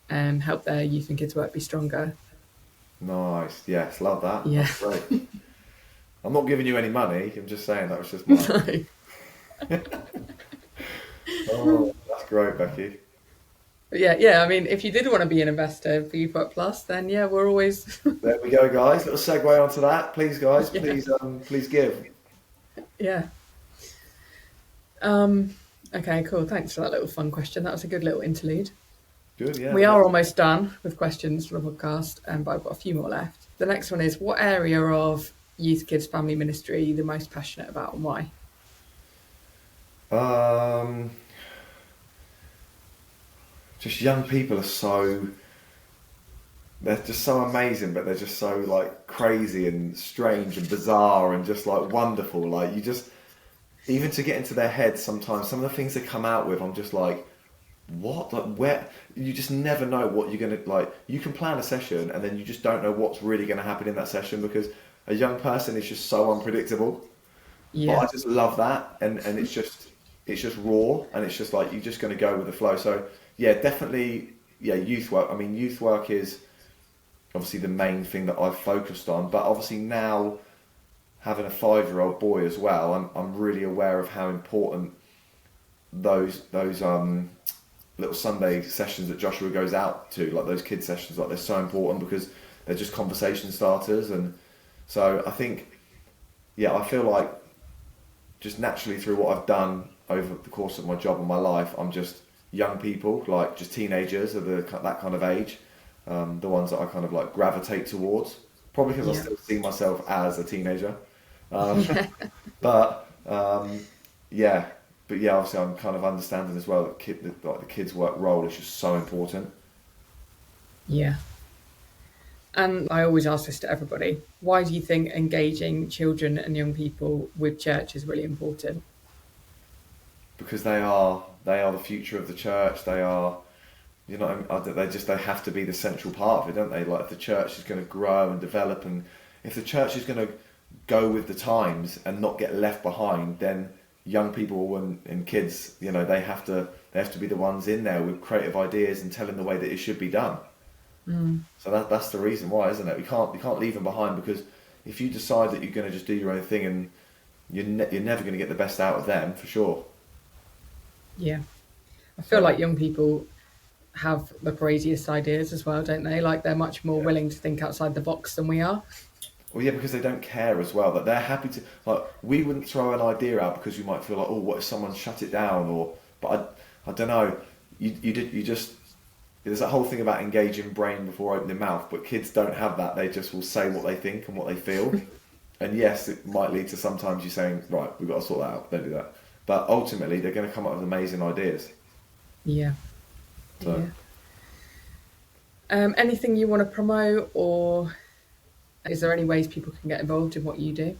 Speaker 1: and help their youth and kids work be stronger.
Speaker 2: Nice. Yes, love that.
Speaker 1: Yeah.
Speaker 2: That's great. I'm not giving you any money. I'm just saying that was just my.
Speaker 1: No.
Speaker 2: Oh, that's great, Becky.
Speaker 1: But yeah. I mean, if you did want to be an investor for Youthwork Plus, then yeah, we're always
Speaker 2: There we go, guys. Little segue onto that, please, guys.
Speaker 1: yeah,
Speaker 2: Please give.
Speaker 1: yeah. Um, okay, cool. Thanks for that little fun question. That was a good little interlude.
Speaker 2: Good. Yeah.
Speaker 1: We are almost done with questions for the podcast, but I've got a few more left. The next one is, what area of youth, kids, family ministry are you the most passionate about and why?
Speaker 2: Um, just young people are so. They're just so amazing, but they're just so like crazy and strange and bizarre and just like wonderful. Like you just even to get into their heads sometimes, some of the things they come out with, I'm just like, what? Like where? You just never know what you're gonna like. You can plan a session and then you just don't know what's really gonna happen in that session because a young person is just so unpredictable. But I
Speaker 1: Yeah,
Speaker 2: just love that, and it's just raw, and it's just like you're just gonna go with the flow. So yeah, definitely, yeah, youth work. I mean, youth work is obviously the main thing that I've focused on, but obviously now having a 5-year-old boy as well, I'm really aware of how important those little Sunday sessions that Joshua goes out to, like those kid sessions, like they're so important because they're just conversation starters. And so I think, yeah, I feel like just naturally through what I've done over the course of my job and my life, I'm just young people, like just teenagers of that kind of age, the ones that I kind of like gravitate towards. Probably because I
Speaker 1: yeah,
Speaker 2: still see myself as a teenager. Um,
Speaker 1: yeah,
Speaker 2: but yeah, but yeah, obviously I'm kind of understanding as well that like the kids' work role is just so important.
Speaker 1: yeah. And I always ask this to everybody. Why do you think engaging children and young people with church is really important?
Speaker 2: Because they are the future of the church. They are, you know, they have to be the central part of it, don't they? Like if the church is going to grow and develop, and if the church is going to go with the times and not get left behind, then young people and kids, you know, they have to be the ones in there with creative ideas and telling the way that it should be done. So that's the reason why, isn't it? You can't leave them behind, because if you decide that you're going to just do your own thing, and you're never going to get the best out of them for sure.
Speaker 1: Yeah. I feel
Speaker 2: So
Speaker 1: like young people have the craziest ideas as well, don't they? Like they're much more
Speaker 2: yeah.
Speaker 1: willing to think outside the box than we are.
Speaker 2: Well, yeah, because they don't care as well. That they're happy to, like, we wouldn't throw an idea out because we might feel like, oh, what if someone shut it down? Or, but I don't know. You just, there's that whole thing about engaging brain before opening mouth, but kids don't have that. They just will say what they think and what they feel. And yes, it might lead to sometimes you saying, right, we've got to sort that out. Don't do that. But ultimately, they're going to come up with amazing ideas.
Speaker 1: Yeah.
Speaker 2: So.
Speaker 1: Yeah. Anything you want to promote, or is there any ways people can get involved in what you do?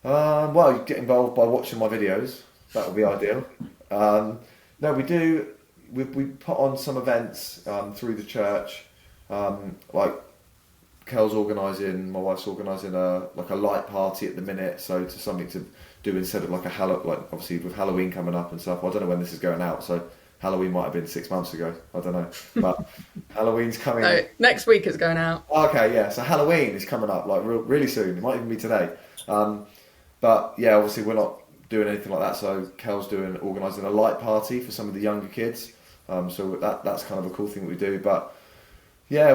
Speaker 2: Well, you get involved by watching my videos. That would be ideal. Um, no, we do. We put on some events through the church. Like Kel's organising, my wife's organising a light party at the minute. So to something to do instead of like like obviously with Halloween coming up and stuff. Well, I don't know when this is going out, so Halloween might have been 6 months ago. I don't know, but Halloween's coming.
Speaker 1: No, next week it's going out.
Speaker 2: Okay, yeah. So Halloween is coming up like really soon. It might even be today. But yeah, obviously we're not doing anything like that. So Kel's organising a light party for some of the younger kids. So that's kind of a cool thing we do. But yeah,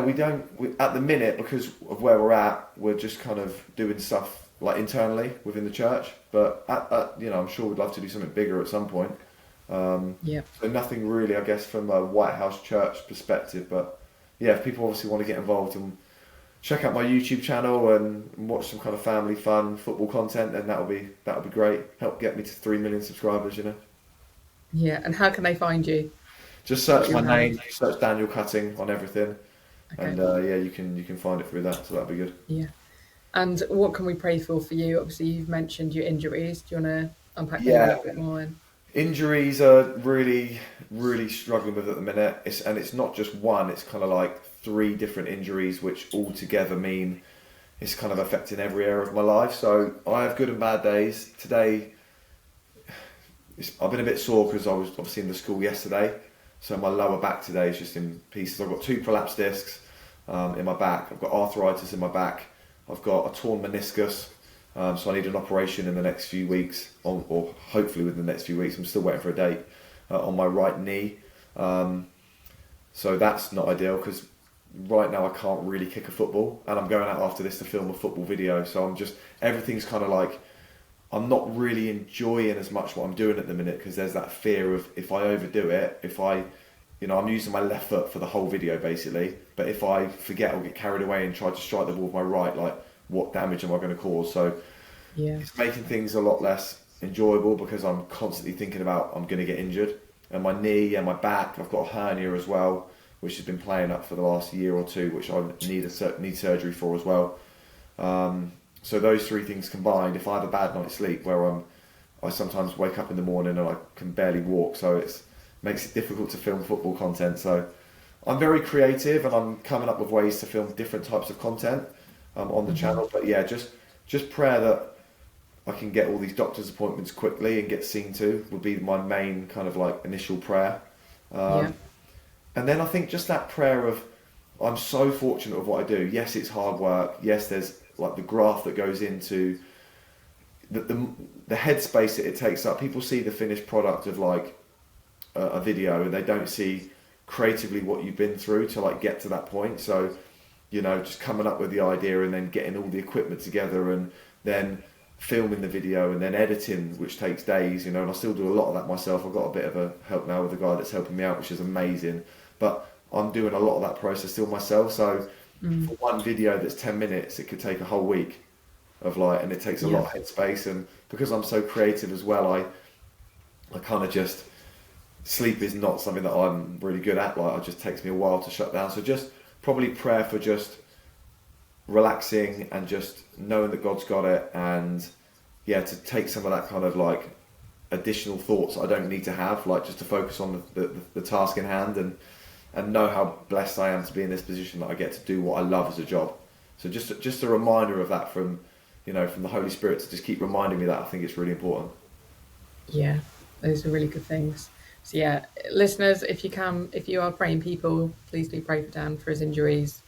Speaker 2: at the minute, because of where we're at, we're just kind of doing stuff like internally within the church. But I'm sure we'd love to do something bigger at some point.
Speaker 1: Yeah.
Speaker 2: So nothing really, I guess, from a White House Church perspective. But yeah, if people obviously want to get involved and check out my YouTube channel and watch some kind of family fun football content, then that'll be great. Help get me to 3 million subscribers, you know.
Speaker 1: Yeah. And how can they find you?
Speaker 2: Just
Speaker 1: What
Speaker 2: search
Speaker 1: you
Speaker 2: my
Speaker 1: have?
Speaker 2: name, search Daniel Cutting on everything,
Speaker 1: Okay.
Speaker 2: and yeah, you can find it through that. So that'll be good.
Speaker 1: Yeah. And what can we pray for you? Obviously, you've mentioned your injuries. Do you want to unpack them a
Speaker 2: Yeah,
Speaker 1: little bit more? And
Speaker 2: injuries are really struggling with at the minute. It's not just one. It's kind of like three different injuries, which all together mean it's kind of affecting every area of my life. So I have good and bad days. Today, I've been a bit sore because I was obviously in the school yesterday. So my lower back today is just in pieces. I've got 2 prolapsed discs in my back. I've got arthritis in my back. I've got a torn meniscus. So I need an operation in the next few weeks, or hopefully within the next few weeks. I'm still waiting for a date on my right knee. So that's not ideal because right now I can't really kick a football, and I'm going out after this to film a football video. So everything's kind of like, I'm not really enjoying as much what I'm doing at the minute because there's that fear of if I overdo it, I'm using my left foot for the whole video basically, but if I forget or get carried away and try to strike the ball with my right, like what damage am I going to cause? So
Speaker 1: yeah.
Speaker 2: it's making things a lot less enjoyable because I'm constantly thinking about I'm going to get injured. And my knee and my back, I've got a hernia as well, which has been playing up for the last year or two, which I need surgery for as well. So those three things combined, if I have a bad night's sleep where I sometimes wake up in the morning and I can barely walk, so it makes it difficult to film football content. So I'm very creative and I'm coming up with ways to film different types of content on the channel. But yeah, just prayer that I can get all these doctor's appointments quickly and get seen to would be my main kind of like initial prayer.
Speaker 1: Yeah.
Speaker 2: And then I think just that prayer of, I'm so fortunate with what I do. Yes, it's hard work. Yes, there's like the graft that goes into the headspace that it takes up. People see the finished product of like a video and they don't see creatively what you've been through to like get to that point. So, just coming up with the idea and then getting all the equipment together and then filming the video and then editing, which takes days, and I still do a lot of that myself. I've got a bit of a help now with a guy that's helping me out, which is amazing. But I'm doing a lot of that process still myself. So for one video that's 10 minutes, it could take a whole week of like, and it takes a lot of headspace. And because I'm so creative as well, I kind of just, sleep is not something that I'm really good at. Like, it just takes me a while to shut down. So just probably prayer for just relaxing and just knowing that God's got it, and yeah, to take some of that kind of like additional thoughts I don't need to have, like just to focus on the task in hand, and know how blessed I am to be in this position that I get to do what I love as a job. So just a reminder of that from from the Holy Spirit to just keep reminding me that. I think it's really important.
Speaker 1: Yeah, those are really good things. So yeah, listeners, if you are praying people, please do pray for Dan for his injuries,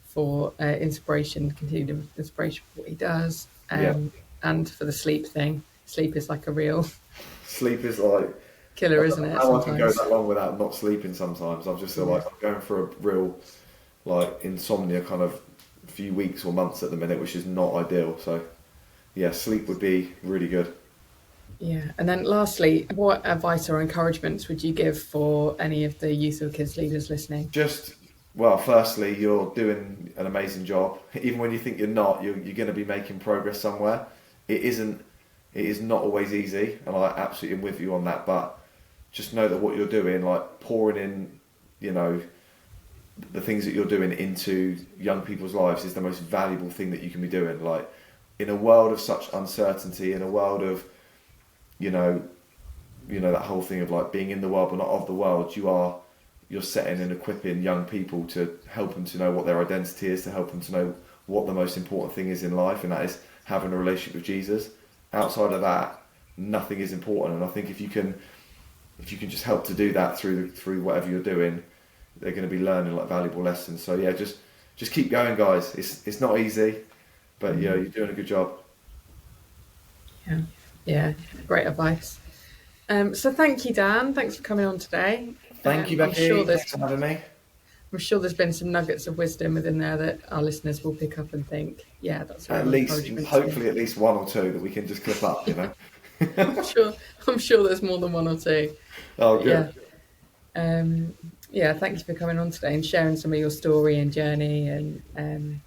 Speaker 1: for inspiration, continued inspiration for what he does,
Speaker 2: Yeah,
Speaker 1: and for the sleep thing. Sleep is like a real
Speaker 2: sleep is like, I
Speaker 1: killer,
Speaker 2: don't
Speaker 1: isn't
Speaker 2: know
Speaker 1: it?
Speaker 2: how I can go
Speaker 1: Sometimes.
Speaker 2: that long without not sleeping sometimes. I just feel
Speaker 1: Yeah.
Speaker 2: like I'm going for a real like insomnia kind of few weeks or months at the minute, which is not ideal. So yeah, sleep would be really good.
Speaker 1: Yeah. And then lastly, what advice or encouragements would you give for any of the youth or kids leaders listening?
Speaker 2: Just well, firstly, you're doing an amazing job. Even when you think you're not, you're going to be making progress somewhere. It isn't. It is not always easy, and I absolutely am with you on that. But just know that what you're doing, like pouring in, you know, the things that you're doing into young people's lives, is the most valuable thing that you can be doing. Like in a world of such uncertainty, in a world of you know, that whole thing of like being in the world but not of the world, you're setting and equipping young people to help them to know what their identity is, to help them to know what the most important thing is in life, and that is having a relationship with Jesus. Outside of that, nothing is important. And I think if you can just help to do that through whatever you're doing, they're going to be learning like valuable lessons. So yeah, just keep going, guys. It's not easy, but yeah, you're doing a good job.
Speaker 1: Yeah. Yeah. Great advice. So thank you, Dan. Thanks for coming on today.
Speaker 2: Thank you,
Speaker 1: I'm sure
Speaker 2: Becky. Thanks for having me.
Speaker 1: there's been some nuggets of wisdom within there that our listeners will pick up and think, yeah, that's a
Speaker 2: At
Speaker 1: real
Speaker 2: least,
Speaker 1: encouragement to me.
Speaker 2: hopefully, at least one or two that we can just clip up.
Speaker 1: I'm sure I'm sure there's more than one or two.
Speaker 2: Oh,
Speaker 1: But yeah.
Speaker 2: good.
Speaker 1: Um, yeah, thank you for coming on today and sharing some of your story and journey, and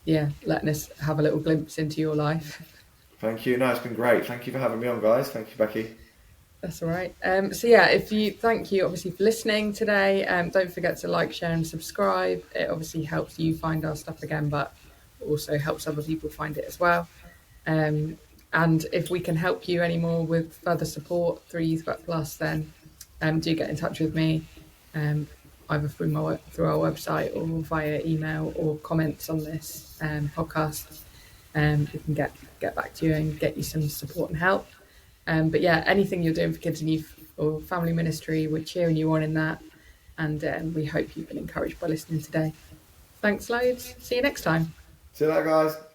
Speaker 1: yeah, letting us have a little glimpse into your life.
Speaker 2: Thank you. No, it's been great. Thank you for having me on, guys. Thank you, Becky.
Speaker 1: That's all right. So yeah, if you thank you obviously for listening today. Don't forget to like, share, and subscribe. It obviously helps you find our stuff again, but also helps other people find it as well. Um, and if we can help you any more with further support through Youthwork Plus, then do get in touch with me, um, either through our website or via email or comments on this podcast. We can get back to you and get you some support and help. But yeah, anything you're doing for kids and youth or family ministry, we're cheering you on in that. And we hope you've been encouraged by listening today. Thanks loads. See you next time.
Speaker 2: See you later, guys.